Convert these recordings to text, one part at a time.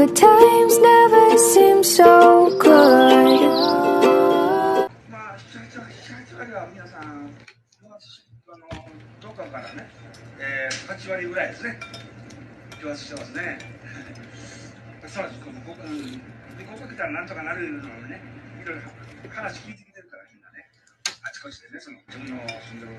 Good times never seem so good. 皆さん、どこかからね、8割ぐらいですね、供発してますね。そうです、ここ来たらなんとかなるのね、いろいろ話聞いてきてるから、みんなね、あちこちでね、その自分の住んでる。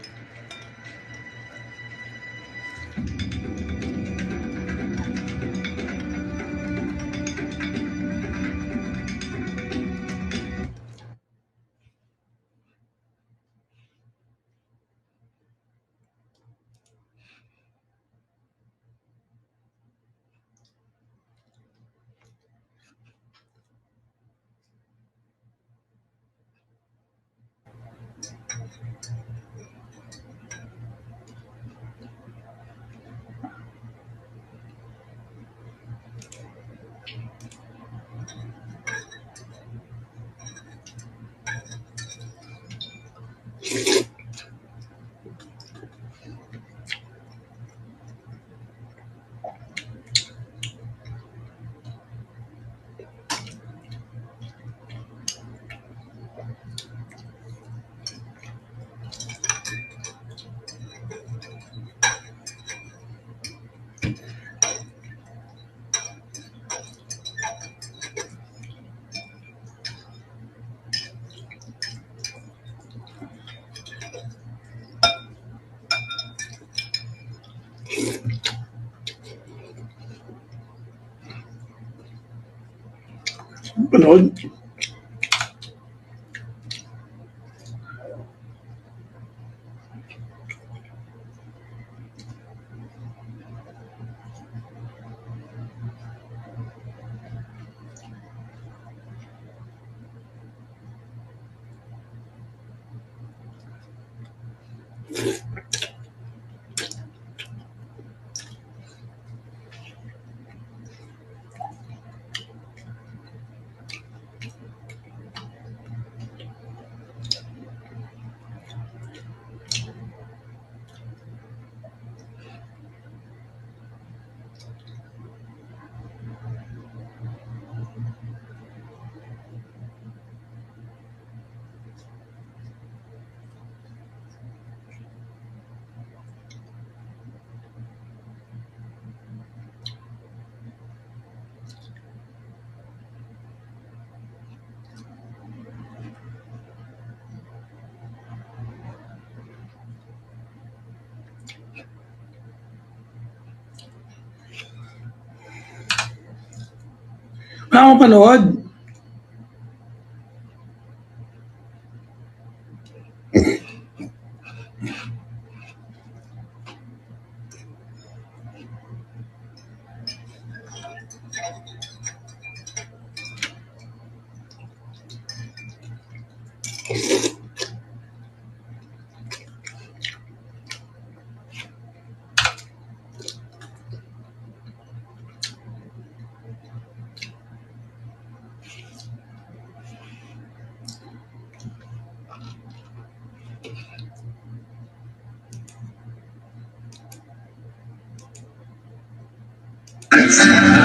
Panood. Wala akong panood.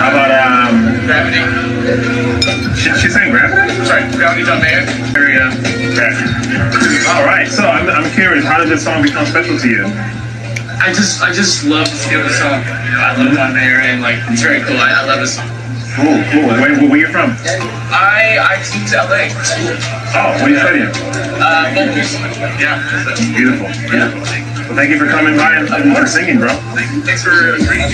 How about Gravity? She's saying Gravity? Sorry, Gravity's on there. Area Gravity. All right. So I'm curious. How did this song become special to you? I just love the feel of the song. I love John Mayer and like it's very cool. I love this song. Cool. Where you from? I moved to LA for school. Oh, what are you studying? Vocals. Yeah. Beautiful. Yeah. Well, thank you for coming by and for singing, bro. Thanks for agreeing.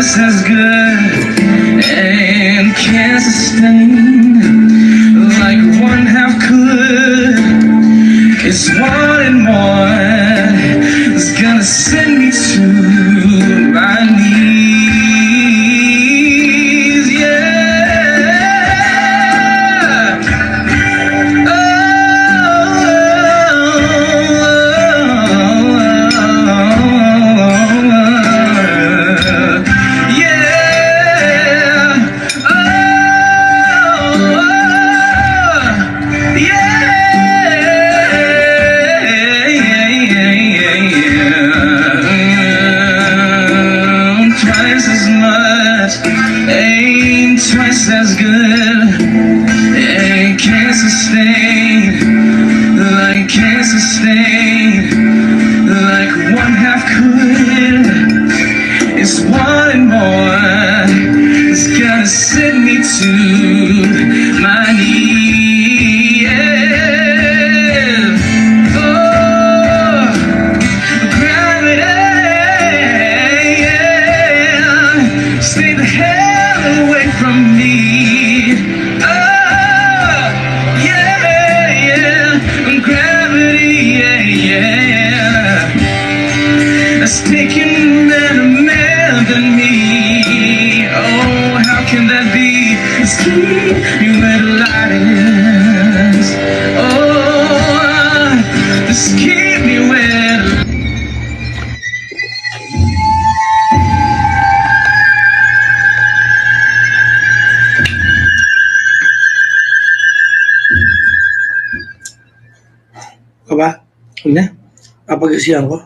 twice as good and can't sustain like one half could. It's wanting more. It's gonna send me to my knees. Yeah. Twice as much ain't twice as good. And can't sustain like one half could. It's wanting more. It's gonna send me to my knees. Yeah. Oh, gravity, yeah. Stay the hell away from me. Oh, yeah, yeah. Gravity, yeah, yeah. That's taking man than me. Oh, how can that be? It's keep you where the light is. Oh, just keep me where the Aba? Huwag na. Kapag-isiyan ko.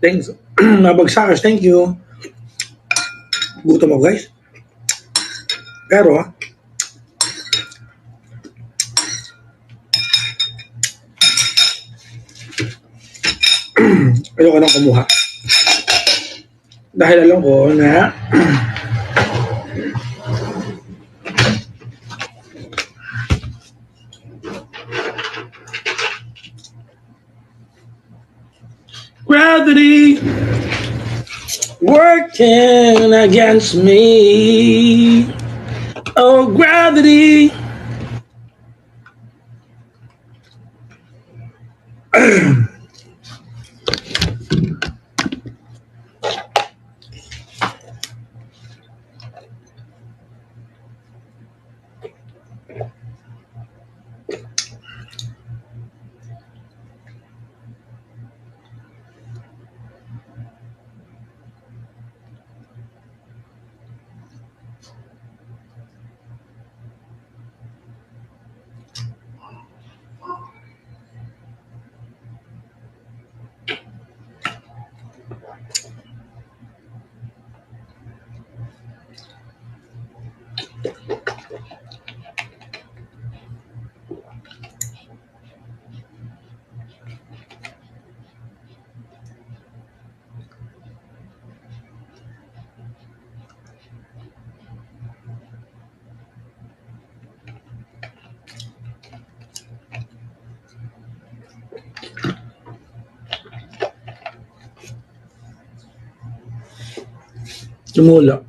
Thanks. Nabagsakers, thank you. Gutom mo guys. Pero, ayoko nang kumuha. Dahil alam ko na gravity working against me. Oh, gravity. Tumulo.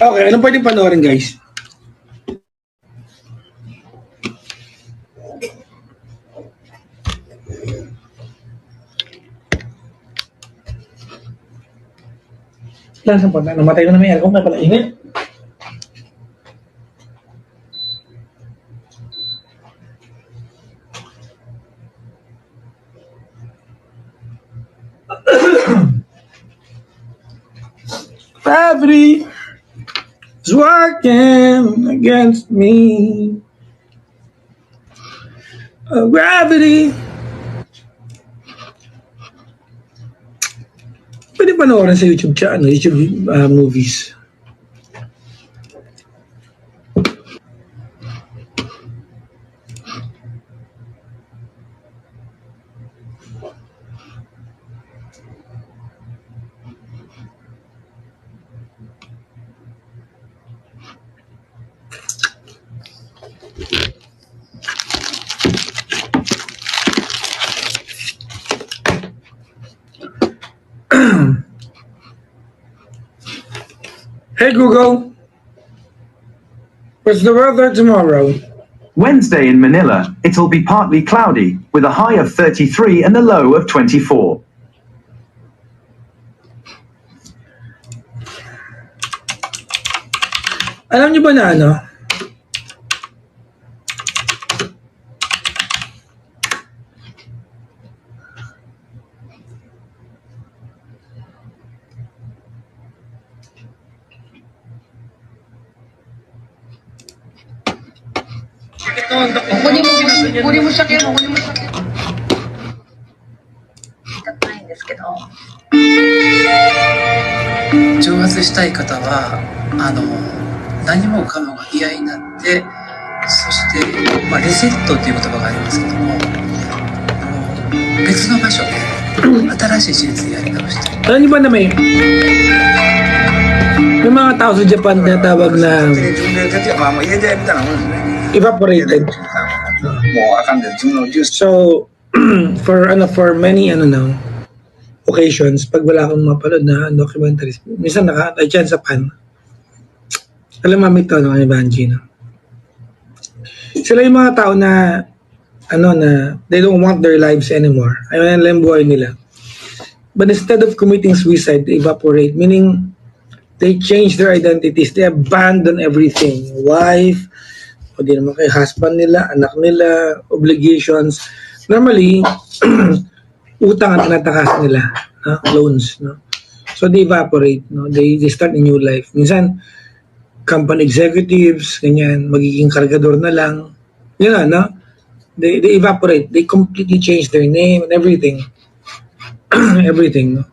Okay, anong pwedeng panoorin, guys? Saan pa? Namatay na may aircon, may pala init. Gravity is working against me. Gravity. Pwede panoorin sa YouTube YouTube movies. Hey Google, what's the weather tomorrow? Wednesday in Manila, it'll be partly cloudy, with a high of 33 and a low of 24. Alam niyo ba na ano? Kunin mo siya kayo, kunin mo siya kayo. 仕方ないんですけど。蒸発したい方は何もかもが嫌になって、そして、レセットっていう言葉がありますけども、別の場所で新しい手術でやり直して。 Alam niyo ba na may mga tao sa Japan na tawag na 自分で徹夜まあもう家でみたいなもんですね。 evaporated. もうあかんで自分のジュース So, for many occasions, pag wala akong mapanood na documentaries, minsan naka-dyan sa pan. Alam mami ito, no, Evangie, no? Sila yung mga tao na, na they don't want their lives anymore. Ayaw na lang buhay nila. But instead of committing suicide, they evaporate, meaning they change their identities, they abandon everything. Wife, o di naman kay husband nila, anak nila, obligations. Normally, utang ang tinatakas nila, no? Loans, no? So they evaporate, no? They start a new life. Minsan, company executives, ganyan, magiging kargador na lang. Yun, no? They evaporate. They completely change their name and everything. Everything, no?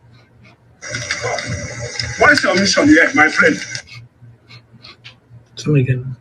What is your mission here, my friend? So may ganun.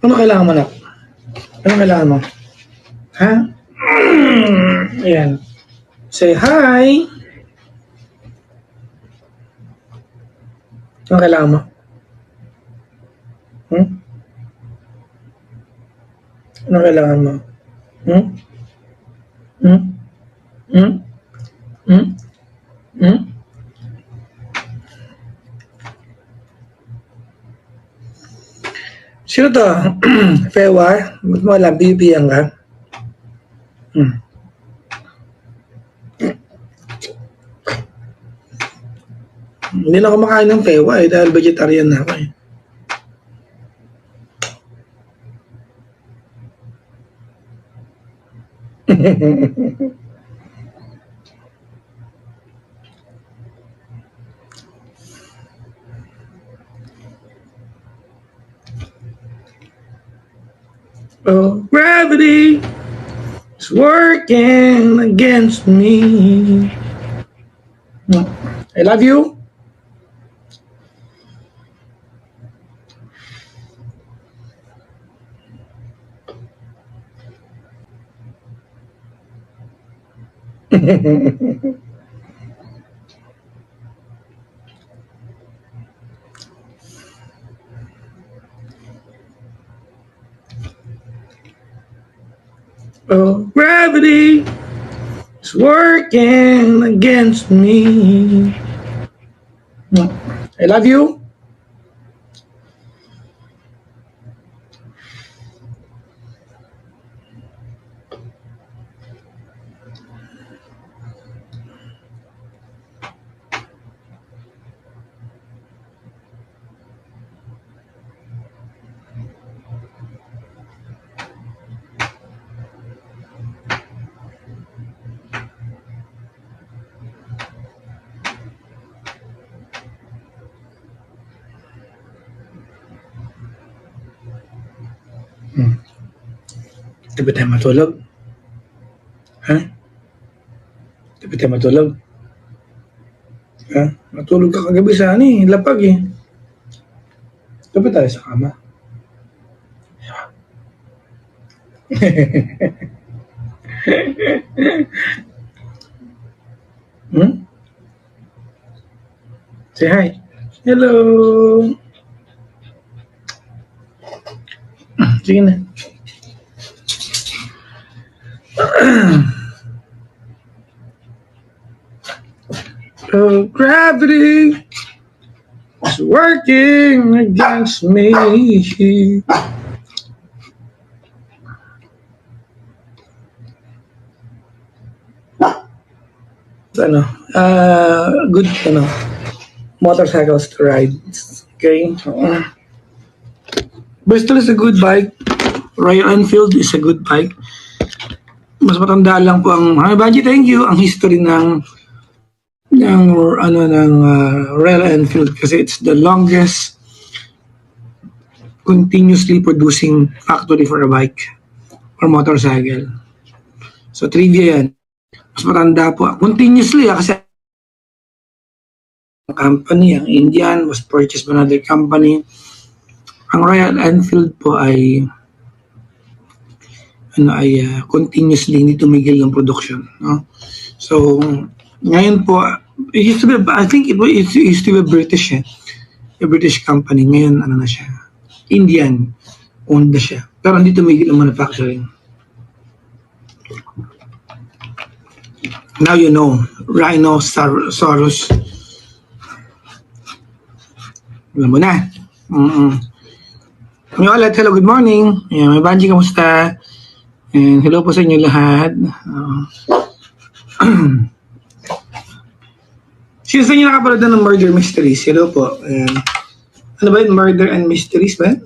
Ano kailangan mo na? Ano kailangan mo? Ha? Ayan. Say hi. Ano kailangan mo? Ano kailangan mo? Hmm? Hmm? Hmm? Hmm? Hmm? Sino to? Fewa? Ba't mo alam? BBM ka? Hindi na ako makain ng fewa dahil vegetarian na ako eh. Oh, gravity is working against me. I love you. Oh, gravity is working against me. I love you. Di ba tayo matulog? Ha? Di ba tayo matulog? Ha? Matulog ka kagabi sa lapag eh. Di ba tayo sa kama? Say hi. Hello. Sige na. Oh, gravity is working against me. Good, motorcycles to ride. Okay. Bristol is a good bike. Royal Enfield is a good bike. Mas matanda lang po ang Banji, thank you, ang history ng Royal Enfield kasi it's the longest continuously producing factory for a bike or motorcycle. So trivia yan. Mas matanda po. Continuously kasi ang company, ang Indian was purchased by another company. Ang Royal Enfield po ay continuously hindi tumigil ng production, no? So ngayon po, it used to be, I think it used to be British, a British company. Ngayon na siya, Indian owned na siya, pero hindi tumigil ang manufacturing. Now you know, Rhinoceros. Alam mo na. Kami ulit, hello, good morning. Ayan, may Banji, kamusta? And hello po sa inyo lahat. Sino sa inyo nakapanood na ng Murder Mysteries? Hello po. Ayan. Ano ba yun? Murder and Mysteries ba yun?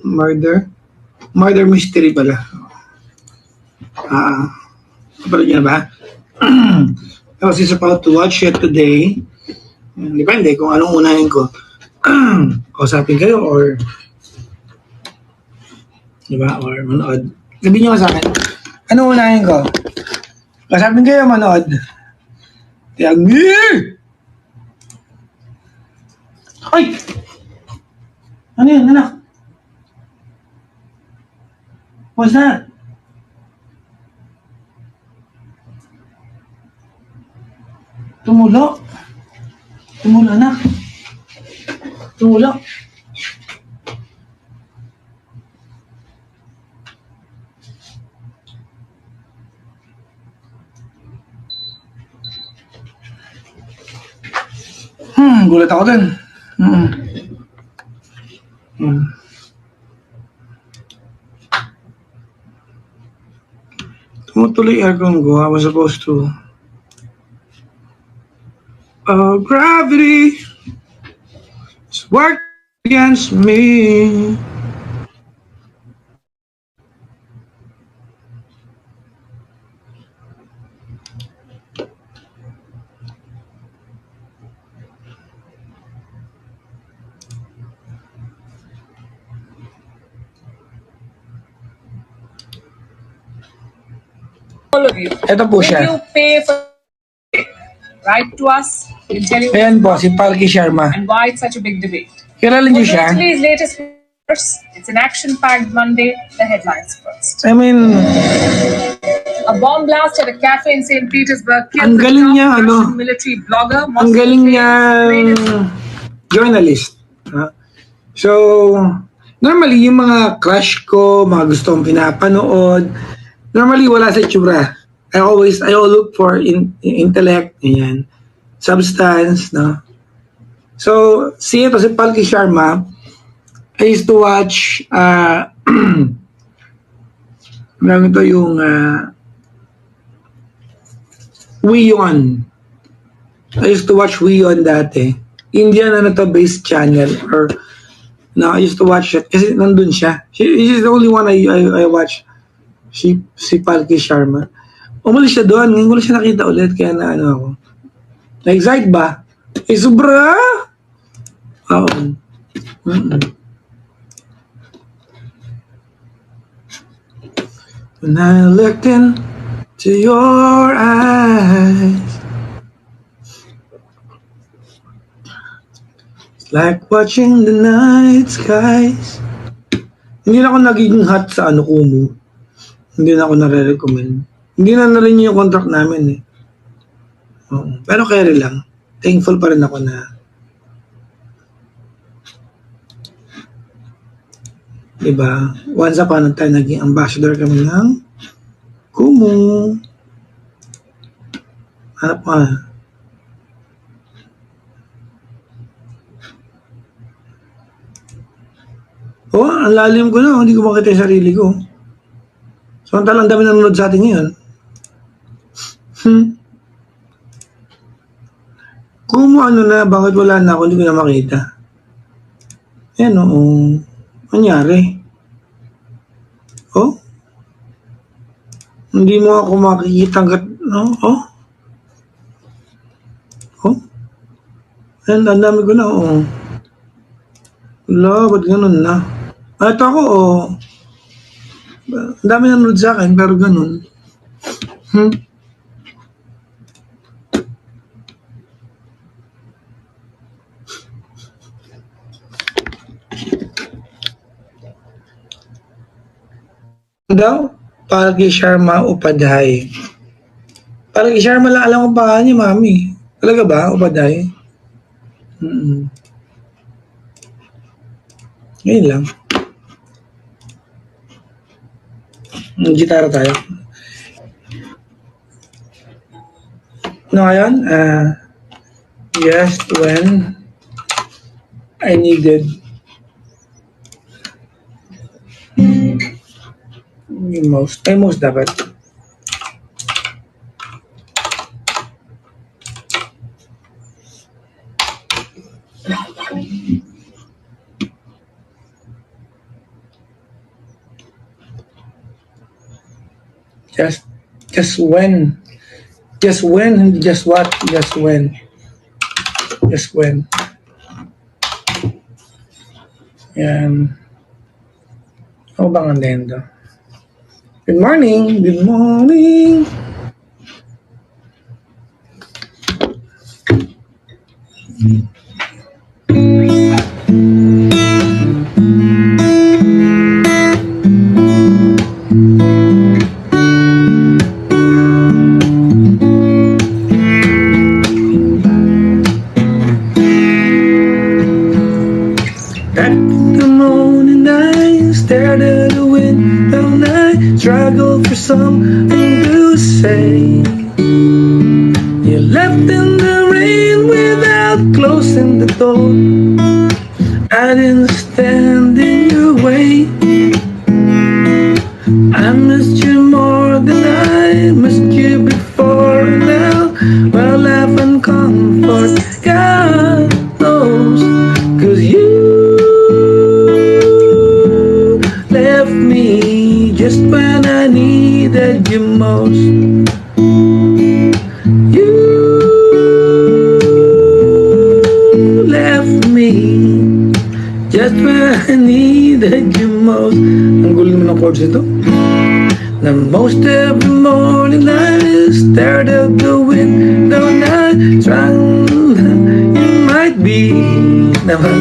Murder Mystery pala. Kapanood niyo na ba? I was just about to watch it today. Depende kung anong unahin ko. Kausapin kayo or diba? Or manood. Sabihin nyo sa akin, anong unahin ko? Kausapin kayo manood. Tiagni! Ay! Ano yun, anak? What's that? Tumulo. Tumulo, anak. Tumulo. Gulat ako dun. Tumutuloy aircon ko. I was supposed to. Oh, gravity is working against me. All of you. Ito po Will siya. you pay for write to us? We'll tell you Ayan po, si Palki Sharma. and why it's such a big debate. Kilala niyo siya? Today's latest first. It's an action-packed Monday. The headlines first. I mean, A bomb blast at a cafe in St. Petersburg Ang killed the galing top niya, Russian military blogger. ang galing niya journalist. So, normally, yung mga crush ko, mga gusto kong pinapanood, normally wala sa itsura. I all look for intellect, ayan, substance, no? So, si Palki Sharma, I used to watch, marami ito yung, Wion. I used to watch Wion dati. Indian based channel or no, I used to watch it kasi nandun siya. She's the only one I watch. Si Palki Sharma. Umalis siya doon. Ngayon ko lang siya nakita ulit kaya na ano ako. Na-excite ba? Eh, sobra! Oo. When I looked into your eyes, it's like watching the night skies. Hindi na ako nagiging hot sa Kumu. Hindi na ako nare-recommend. Hindi na rin yung contract namin eh. Oo. Pero carry lang. Thankful pa rin ako na diba? Once upon a time, naging ambassador kami ng Kumu. Ano pa? Oh, ang lalim ko na. Hindi ko makita yung sarili ko. Samantalang dami nanonood sa atin ngayon. Kumu ano na, bakit wala na ako? Hindi ko na makita. Ayan oo. Nangyari? Oh? Hindi mo ako makikita hanggat, no? Oh? Oh? Ayan, ang dami ko na, oh. Wala, ba't ganun na? Ito ako, oh. Ang dami nanonood sa akin, pero ganun. Daw, Palki Sharma Upadhyay. Palki Sharma lang alam ko pa niya, mami. Talaga ba, Upadhyay? Ngayon lang. Gitara tayo. No, ngayon, just when I needed Yung most. Ay, most dapat. Just when. Just when, hindi just what, just when. Just when. Yan. Ako bang ang lendo? Good morning! Good morning! At the morning I stared at the window and I struggled for something to say. You left in the rain without closing the door. I didn't stand in your way. I missed you more than I missed you before. Now, well, I've found comfort, God knows, 'cause you left me just when I needed you most. You left me just when I needed you most. Ang gulo naman ng chords ito. The most every morning I stared out the window and I tried, you might be naman.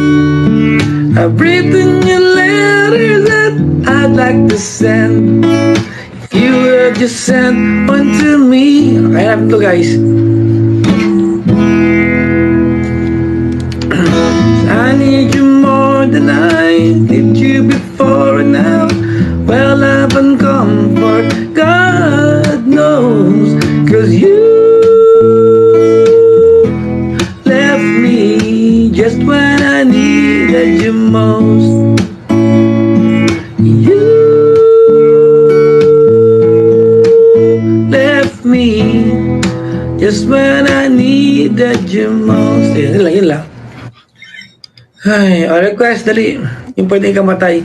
I've written your letters that I'd like to send. If you would just send one to me. I have to, guys. I need you more than I need you before and now. Well, I've been comfort, God knows, 'cause you left me just when I needed you most. You left me just when I needed you most. Yun lang. Ay, request, dali. Yung pwede kamatay.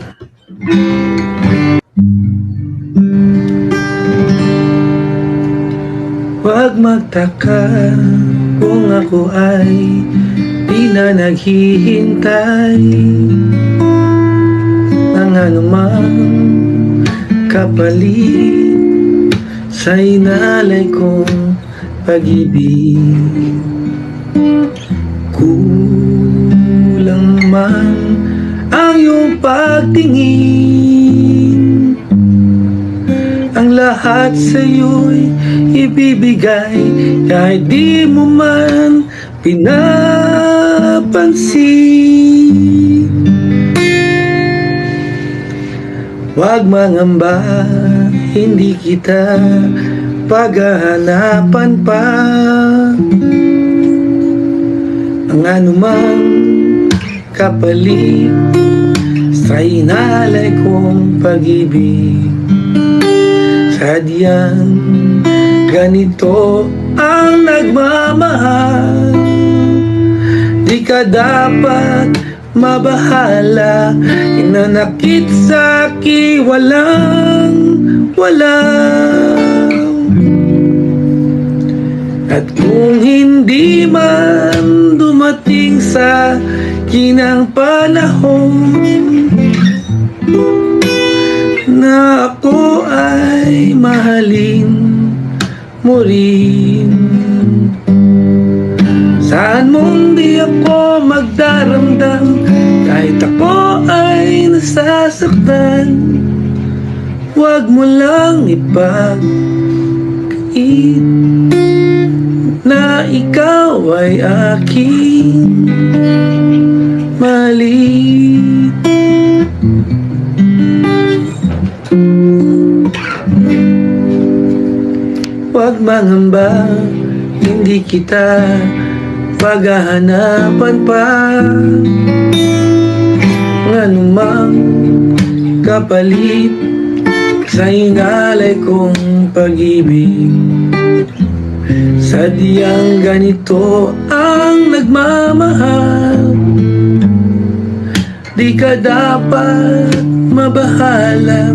Huwag magtaka kung ako ay di na naghihintay ng anumang kapalit sa inalay kong pag-ibig. Kulang man ang iyong pagtingin, ang lahat sa'yo'y ibibigay kahit di mo man pinapansin. Huwag mangamba, hindi kita paghahanapan pa. Ang anumang kapalit sa inalay kong pag-ibig. Sadyang ganito ang nagmamahal. Di ka dapat mabahala. Inanakit sa'ki walang. At kung hindi man dumating sa kinang panahon na ako ay mahalin mo rin, saan mong di ako magdaramdam kahit ako ay nasasaktan. Huwag mo lang ipag-it na ikaw ay aking malit. Huwag mangamba, hindi kita paghahanapan pa. Ng anumang kapalit sa inalay kong pag-ibig. Sadyang ganito ang nagmamahal. Di ka dapat mabahala,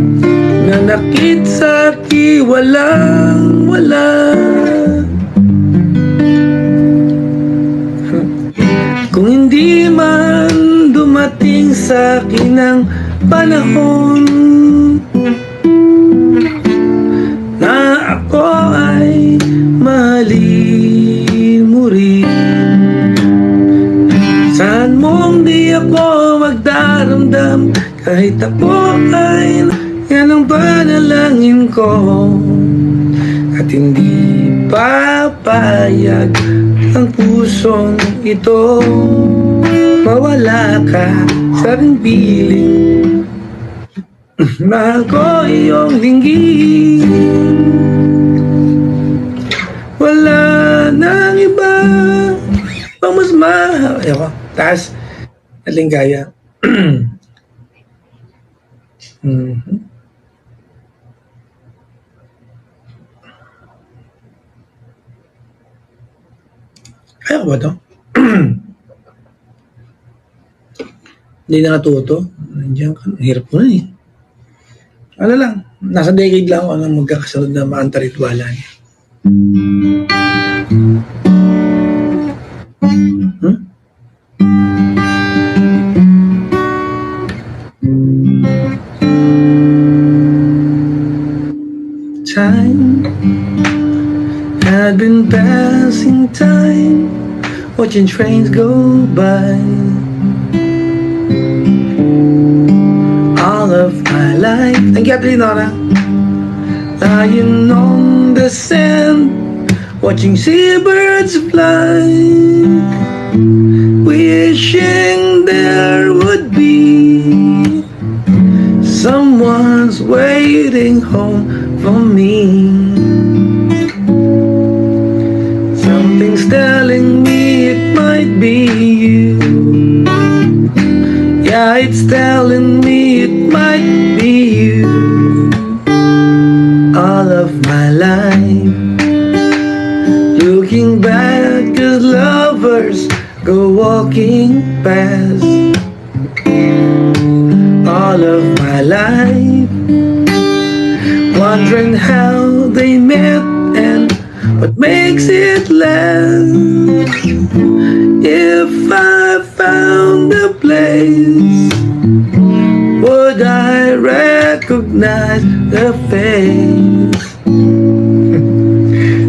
nanakit sa'ki walang wala. Kung hindi man dumating sa'kin ang panahon na ako ay mahalin mo rin, saan mong di ako magdaramdam, kahit ako ay yan ang panalangin ko. At hindi papayag ang pusong ito mawala ka sa aking piling. Mahal ko iyong linggin, wala nang iba pang mas mahal. Ayoko, taas alingaya. Kaya ko ba ito? Hindi na natuto. Nandiyan ka. Hirap mo na eh. Ano lang, nasa decade lang ako nang magkakasunod na maantaritwala niya. Time had been passing time, watching trains go by. All of my life, thank you, Trinora. Lying on the sand, watching seabirds fly, wishing there would be someone's waiting home for me. Something's telling me it might be you. Yeah, it's telling me it might be you. All of my life, looking back as lovers go walking past. All of my life, wondering how they met and what makes it last. If I found a place, would I recognize the face?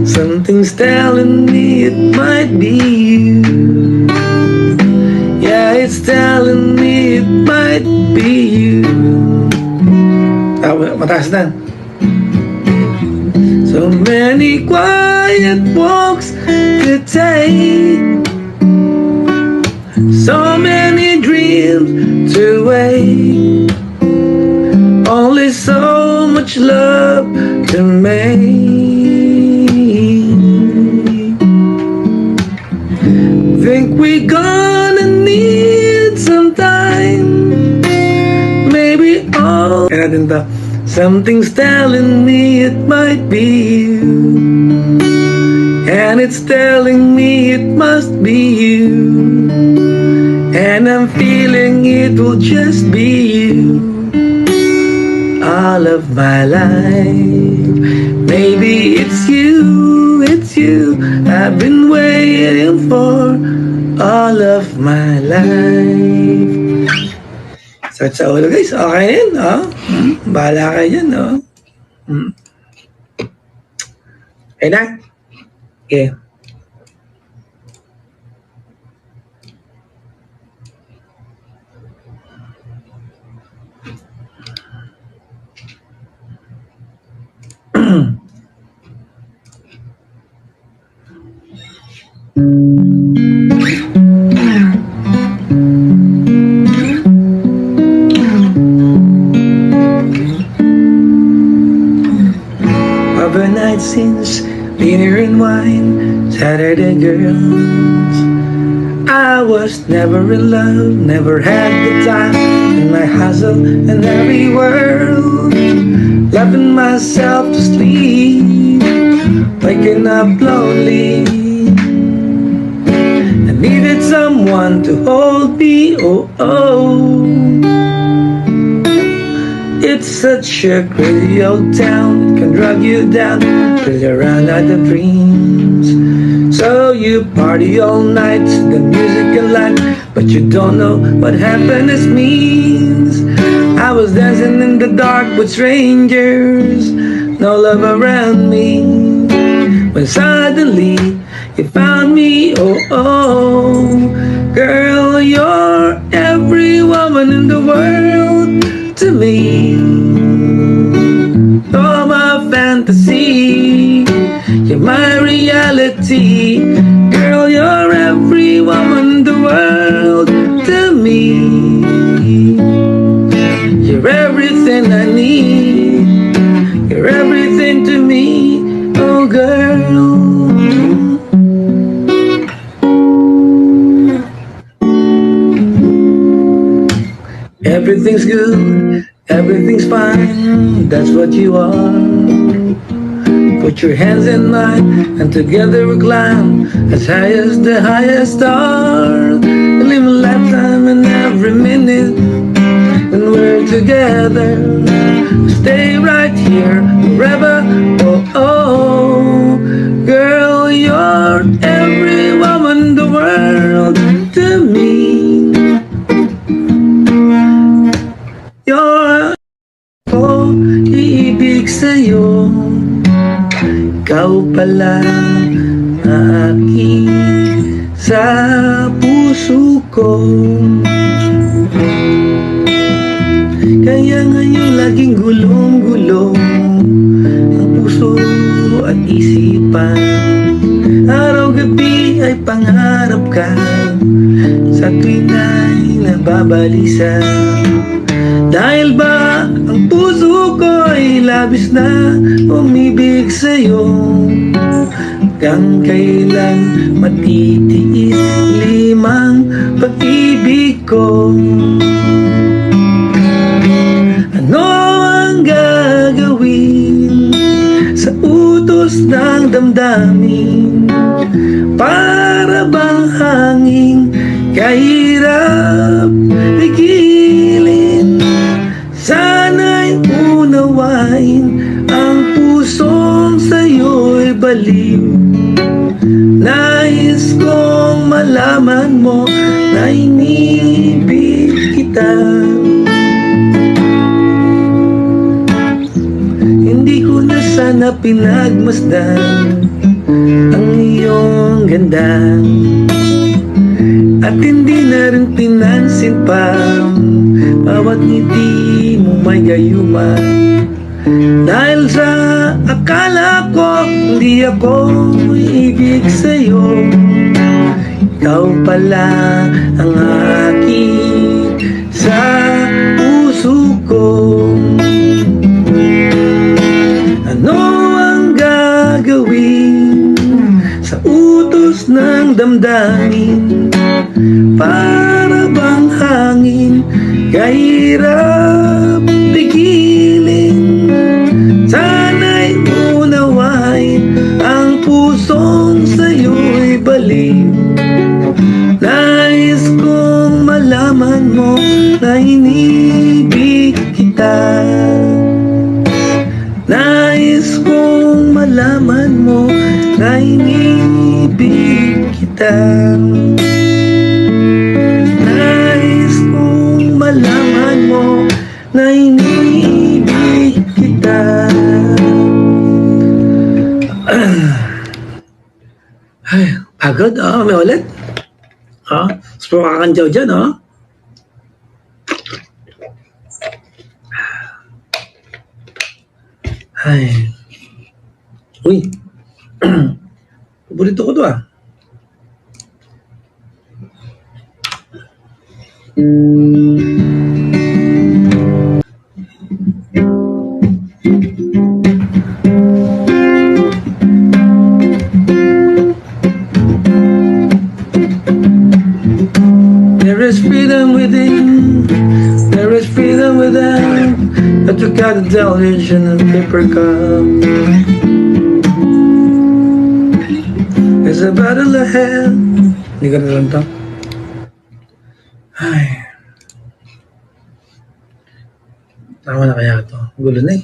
Something's telling me it might be you. Yeah, it's telling me it might be you. Mataas na. So many quiet walks to take, so many dreams to wait, only so much love to make. Think we're gonna need some time, maybe all. Something's telling me it might be you, and it's telling me it must be you, and I'm feeling it will just be you. All of my life, maybe it's you I've been waiting for all of my life. Sakit sa ulo guys, okay yun, oh. Bahala kayo dyan, oh. Okay na? Okay. Overnight scenes, beer and wine, Saturday girls. I was never in love, never had the time in my hustle and every world. laughing myself to sleep, waking up lonely. I needed someone to hold me, oh oh. It's such a crazy old town, it can drag you down till you run out of dreams. So you party all night, the music and light, but you don't know what happiness means. I was dancing in the dark with strangers, no love around me. When suddenly you found me, oh oh. Girl, you're every woman in the world to me. You're my fantasy, you're my reality. Girl, you're every woman in the world to me. You're everything I need, you're everything to me, oh girl. Everything's good, everything's fine, that's what you are. Put your hands in mine, and together we climb as high as the highest star. We live a lifetime in every minute when we're together. Stay right here forever, oh oh. Girl, you're every woman in the world to me. You're ko iibig sa'yo, ikaw pala aking sa puso ko. Kaya ngayon laging gulong-gulo ang puso at isipan. Araw-gabi ay pangarap ka, sa tuwing ay nababalisa. Dahil ba ang puso ko ay labis na umibig sa'yo, hanggang kailan matitiis limang pag-ibig ko. Ano ang gagawin sa utos ng damdamin? Para bang hanging kahirap pigilin? Sana'y unawain ang pusong sa'yo'y baliw. Nais kong malaman mo na inibig kita. Hindi ko na sana pinagmasdan ang iyong ganda, at hindi na rin pinansin pa bawat ngiti mo may gayuma. Dahil sa akala ko hindi ako ibig sa'yo, ikaw pala ang aking sa puso ko. Ano ang gagawin sa utos ng damdamin? Para bang hangin kahirap pigilin? Sana'y unawain ang pusong sa'yo'y baliw. Nais kong malaman mo na inibig kita. Nais kong malaman mo na inibig kita. Nais kong malaman mo na inibig kita. Ay, pagod, may ulit. Spro kakanjaw dyan, Ay. Uy. Paborito ko to, There is freedom within, there is freedom without, but to look at the television and paper cup. There's a battle ahead. Hindi ka na lang to. Ay. Tama na kaya to. Gulo na eh.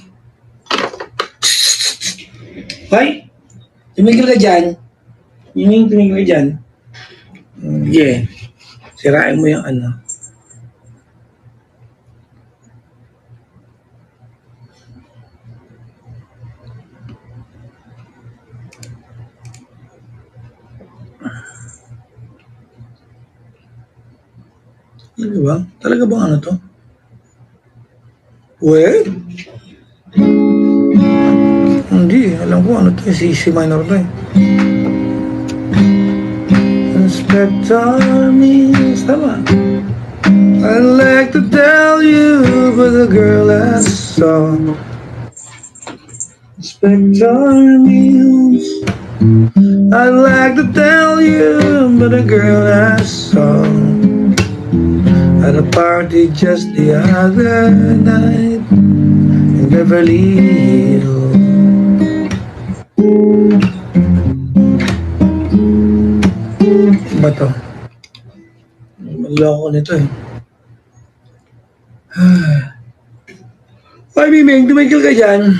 Hoy! Tumigil ka dyan. Yung tumigil ka dyan. Yeah. Sirain mo yung ano. Ano ba? Talaga bang ano to? Well? Hindi. Alam ko ano to. Si minor to eh. Inspector means tama. I'd like to tell you about the girl I saw. Inspector means I'd like to tell you about the girl I saw at a party just the other night in Beverly Hills. Ba to? Maloko nito eh. Ay, Miming, tumigil ka dyan.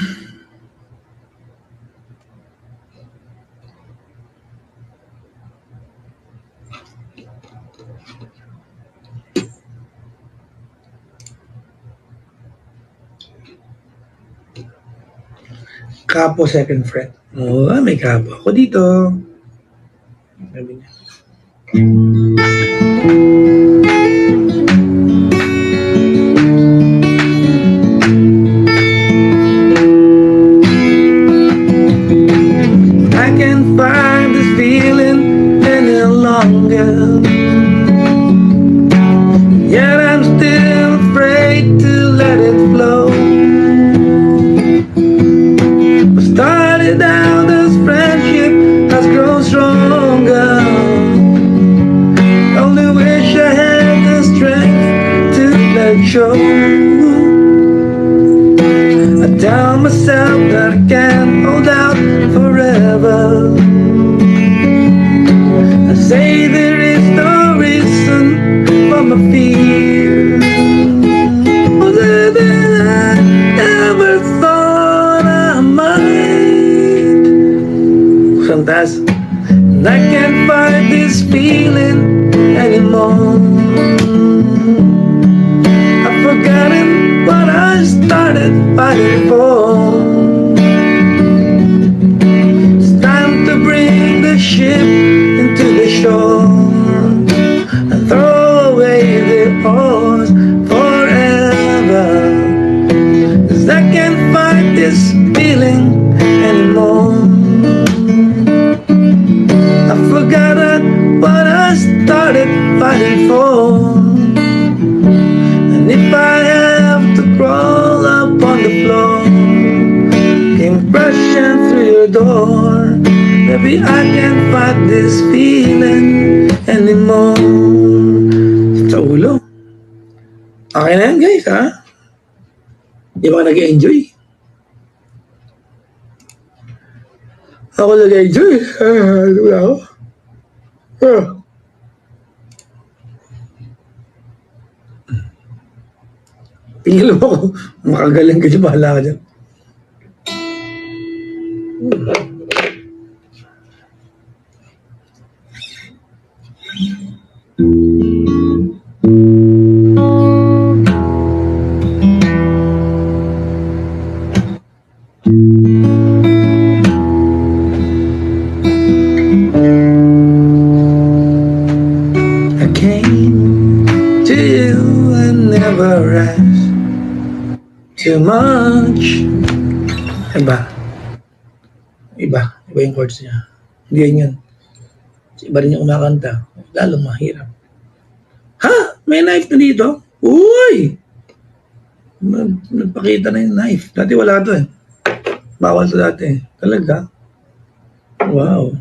Kapo second fret. Oo, may kapo ako dito. Sabi niya. I can't find this feeling any longer. Yet I'm still afraid to let it flow. Started out as friendship has grown stronger. Only wish I had the strength to let go. I tell myself that I can't hold out forever. I say there is no reason for my fear. Other than I ever thought I might. Sometimes I can't fight this feeling anymore. I've forgotten what I started fighting for. It's time to bring the ship into the shore and throw away the oars forever. 'Cause I can't fight this feeling anymore. I forgot what I started fighting for. And if I have to crawl up on the floor, came rushing through your door, maybe I can't fight this feeling anymore. Sa ulo. Okay na yan guys ha? Di ba nag-enjoy? Ako nag-enjoy. Wala ako. Tingnan mo ako. Makagaling ka dyan. Bahala ka dyan. I came to you and never asked too much. Iba. Iba yung chords niya. Hindi yan yun. Iba rin yung kumakanta. Lalong mahirap. Ha? May knife na dito? Uy! Nagpakita na yung knife. Dati wala to eh. Bawal to dati. Talaga? Wow.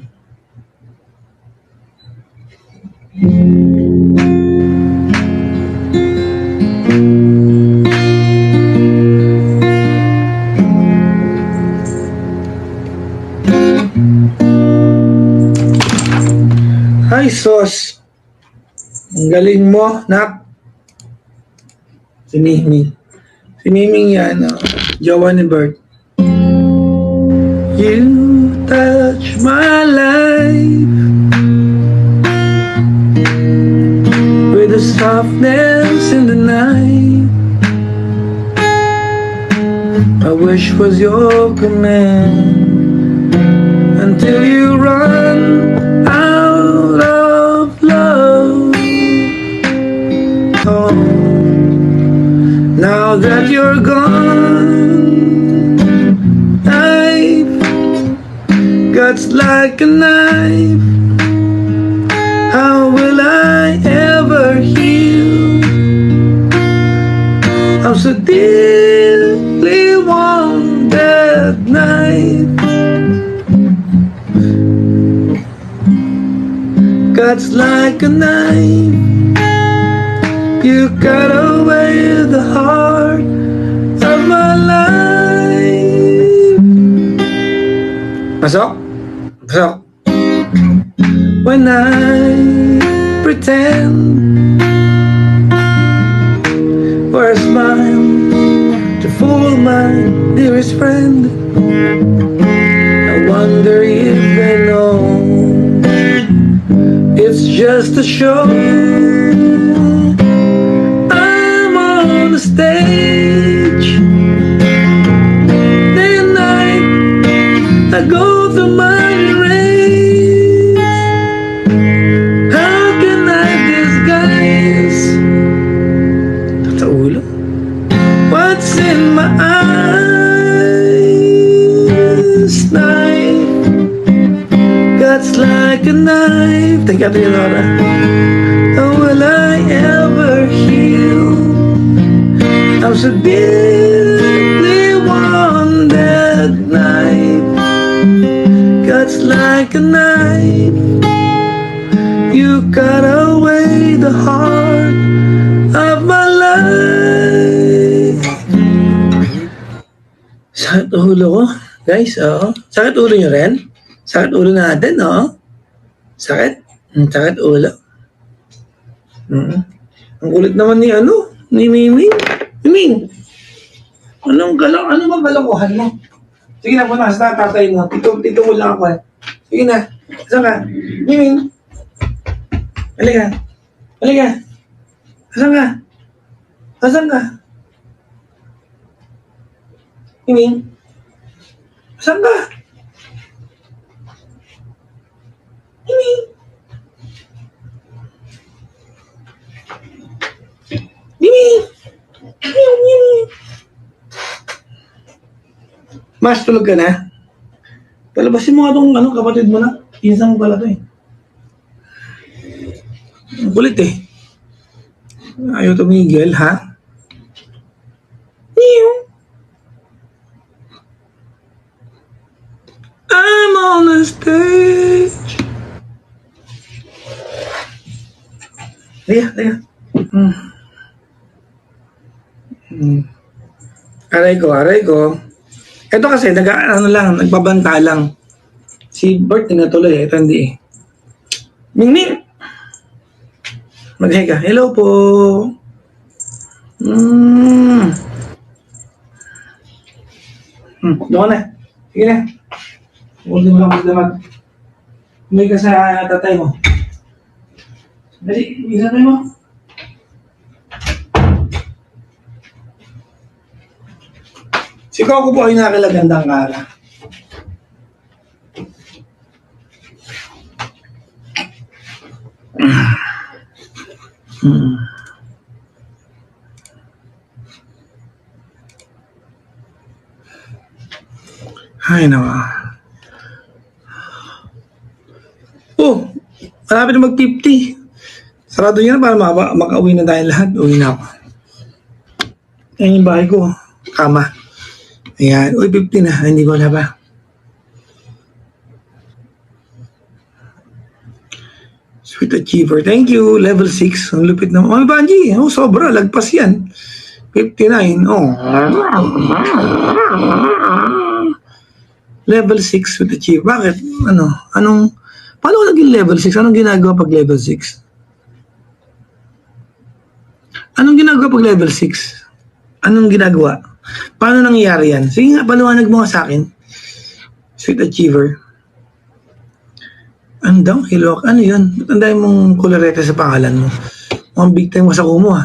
Hi, Sos. Ang galing mo, nak. Si Miming. Si Miming yan, jowa ni Bert. You touch my life with a softness in the night. My wish was your command until you run out of love. Oh, now that you're gone, knife cuts like a knife. How will I ever heal? I'm so deeply wounded, knife cuts like a knife. You cut away the heart of my life. Pasok? Pasok. When I pretend for a smile to fool my dearest friend, I wonder if they know it's just a show. I'm on the stage day and night. I go through my race. How can I disguise sa ulo what's in my eyes? Knife cuts like a knife. Thank you, Leonora. How will I ever heal? I'm so deeply wounded. Knife cuts like a knife. You cut away the heart of my life. Sakit ulo ko, guys. Oo. Sakit ulo nyo rin? Sakit ulo natin, oo. Sakit? Sakit ulo. Ang kulit naman ni ni Miming. Miming! Ano bang kalokohan mo? Sige na, punta sa tatay mo. Tito mo lang ako. Sige na. Saan ka? Miming! Halika. Halika. Saan ka? Saan ka? Miming? Saan ka? Miming? Miming! Miming! Mas, tulog ka na? Palabasin mo nga itong kapatid mo na. Pinsan mo pala ito eh. Ang kulit eh. Ayaw tumigil, ha? I'm on the stage. Liga. Aray ko. Ito kasi, nagbabanta lang. Si Bert natuloy, ito hindi eh. Mingming! Mag-hi ka. Hello po. Doon ka na. Sige na. Huwag mo lang magdamag. May ka sa tatay mo. Dali, isa tayo mo. Si Coco po ay nakilagandang kara. Ay, nawa. Oh, malapit na mag-50. Sarado niya na para makauwi na tayo lahat. Uwi na ako. Ayan yung bahay ko. Kama. Ayan. Uy, 50 na. Hindi ko na ba? Sweet achiever. Thank you. Level 6. Ang lupit na. Oh, Banji. Oh, sobra. Lagpas yan. 59. Oh. Level 6 with Achiever. Bakit? Paano ko naging level 6? Anong ginagawa pag level 6? Anong ginagawa pag level 6? Anong ginagawa? Paano nangyayari yan? Sige nga, paliwanag mo nga sa akin. Sweet Achiever. Ano daw? Hilok? Ano yun? Ba't ang dami mong kolorete sa pangalan mo? Mga big time mo sa kumo, ha?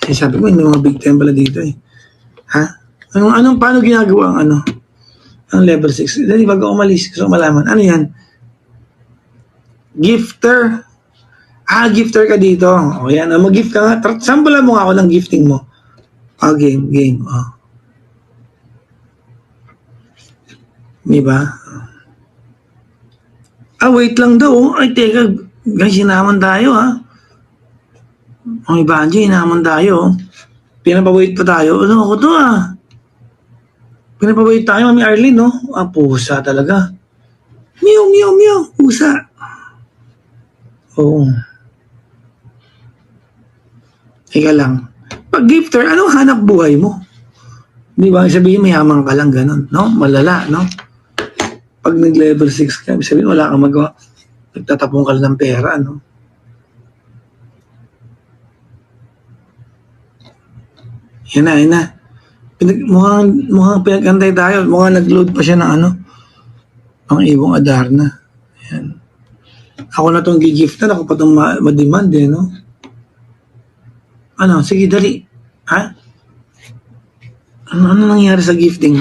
Eh, sabi ko, hindi mga big time pala dito, eh. Ha? Paano ginagawa ang level 6? Dali, bago umalis, gusto ko malaman. Ano yan? Gifter. Gifter ka dito. O yan, mag-gift ka nga. Sampulan mo nga ako ng gifting mo. Game. Diba? Wait lang daw. Ay, teka. Guys, hinaman tayo, ha? Ang iba, hinaman tayo. Pinapawait pa tayo. Ano ako to, Pinapawait tayo, Mami Arlene, no? Pusa talaga. Meow. Pusa. Oo. Teka lang. Pag gifter, anong hanap buhay mo? Di ba? Sabihin, mayaman ka lang, ganun. No? Malala, no? Pag nag-level 6 ka, sabihin, wala kang magawa. Nagtatapong ka lang ng pera, no? Yan na. Mukhang pinag-antay tayo. Mukhang nag-load pa siya ng ang ibong Adarna. Yan. Ako na itong gigiftan. Ako pa itong ma-demand, no? Sige, dali. Ha? Ano nangyari sa gifting?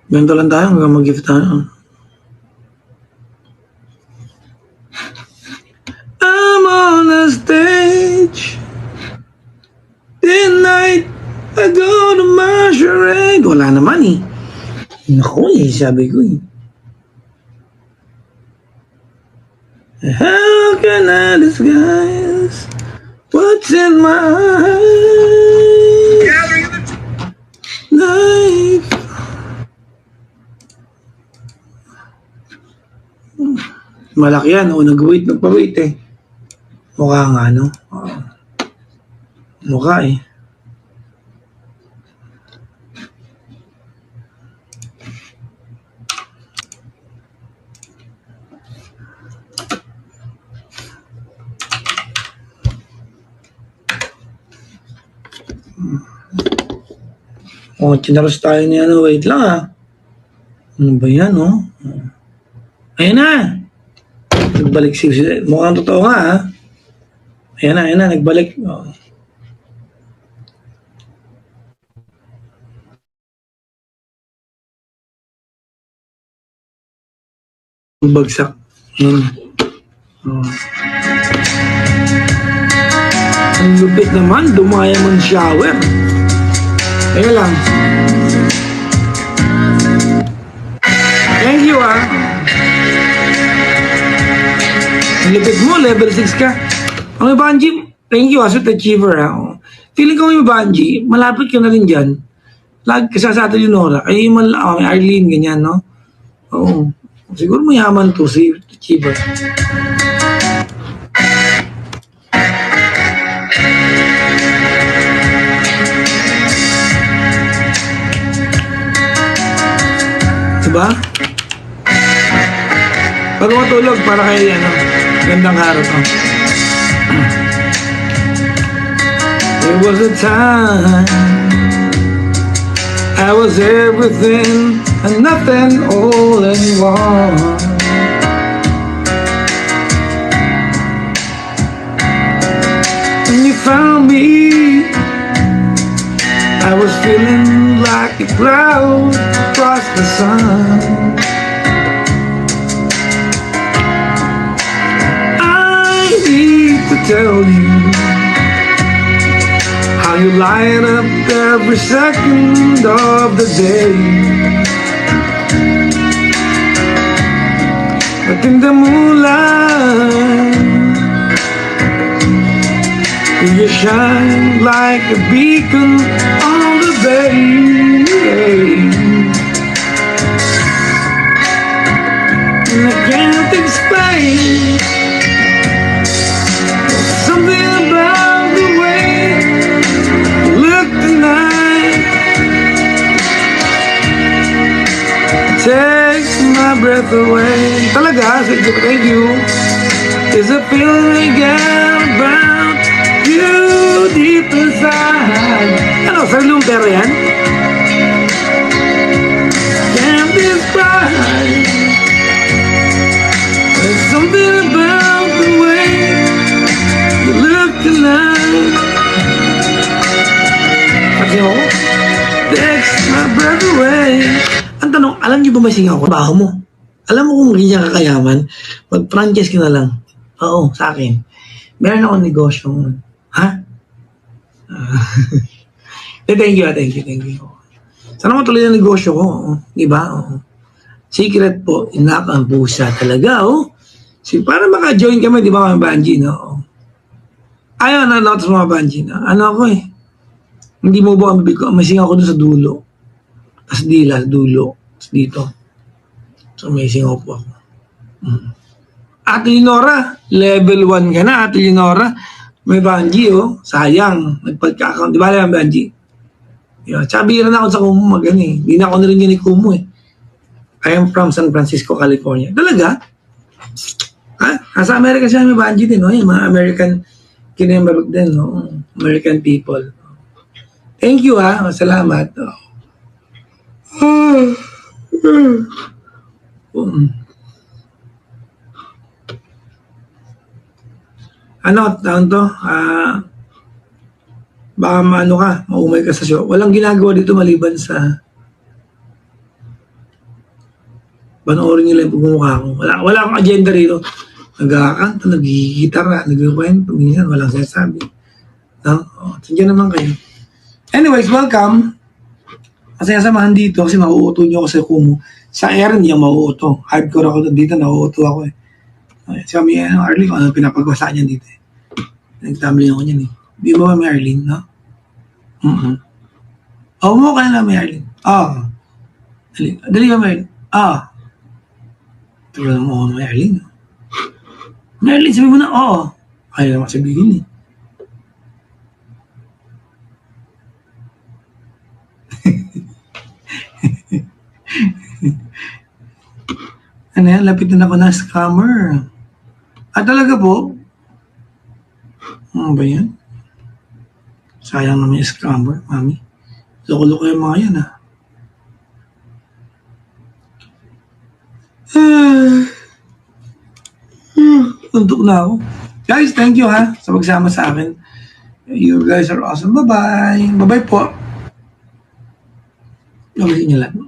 Ganito lang tayo hanggang mag-gift tayo. I'm on the stage. Tonight I go to masquerade. Wala naman, eh. Naku, sabi ko, eh. How can I disguise what's in my life? Malaki yan. Nagpawait, eh. Mukha nga, no? Mukha, eh. Chinaros tayo niya, wait lang, Ano ba yan, Ayan na! Nagbalik mukhang totoo nga, Ayan na, nagbalik. Bagsak. Ayan. Ang lupit naman, dumaya mong shower. Teka lang. Thank you, Ang lupit mo, level 6 ka. Ang Banji, thank you, Sweet Achiever, Feeling ko may Banji, malapit ka na rin dyan. Lagi ka sa atin yung Nora. Ay, may Arlene, ganyan, no? Oo. Siguro mayaman to, Sweet Achiever. Diba? Pag matulog, para kayo gandang araw to. There was a time I was everything and nothing all in one. When you found me, I was feeling like a cloud across the sun. I need to tell you how you light up every second of the day. But in the moonlight, you shine like a beacon on the bay. And I can't explain. Something about the way you look tonight takes my breath away. Talaga, thank you. There's a feeling I get about you deep inside. Ano, sa Luther yan? Can't describe. There's something about the way you look tonight. Kasi ako, takes my breath away. Ang tanong, alam niyo ba may singaw ko? Baho mo. Alam mo kung ganyan kakayaman, mag-franchise ka na lang. Oo, sa akin. Meron akong negosyo. Ha? Thank you. Sana matuloy ang negosyo ko. Diba? Secret po, inak ang pusa talaga. Para maka-join kami, di ba, mga Banji, no? Ayaw na lots mga Banji, no? Ano ako eh. Hindi mo ba ang bibig ko? May singaw ko doon sa dulo. Tapos dila, dulo. Tapos dito. So may singaw po ako. Ate Leonora, level 1 ka na, Ate Leonora. May Banji, sayang. Nagpagka-account. Di ba alam, Banji? Tsaka bira na ako sa Kumu, magani. Hindi na ako narinig ni Kumu, eh. I am from San Francisco, California. Talaga? Sa Amerika siya, may Banji din, yung mga American kinembarok din, American people. Thank you, salamat. Ano, taon to? Baka maano ka, maumay ka sa show. Walang ginagawa dito maliban sa panoorin nila yung pagmumukha ko. Wala akong agenda rito. Nagkakanta, nagigitara, nagkikwento, minsan walang sinasabi. No? Nandiyan naman kayo. Anyways, welcome. Masaya samahan dito kasi mauuto nyo ako sa Kumu. Sa air, hindi ako mauuto. Hardcore ako dito, nauuto ako eh. Si kami, Arlene, ano pinapagwasa niyan dito eh. Nagtamli ako niyan eh. Di ba may Arlene, no? Mo ka na may Arlene. Dali ba may Arlene? Tulad mo ako may Arlene. May Arlene, sabi mo na, kaya naman sabihin eh. Ano yan? Lapit na ako na scammer. Talaga po? Ano ba yan? Sayang naman yung scammer, mami. Loko-loko yung mga yan, Tuntok na ako. Guys, thank you sa pagsama sa akin. You guys are awesome. Bye-bye. Bye-bye po. Gawin niyo lang.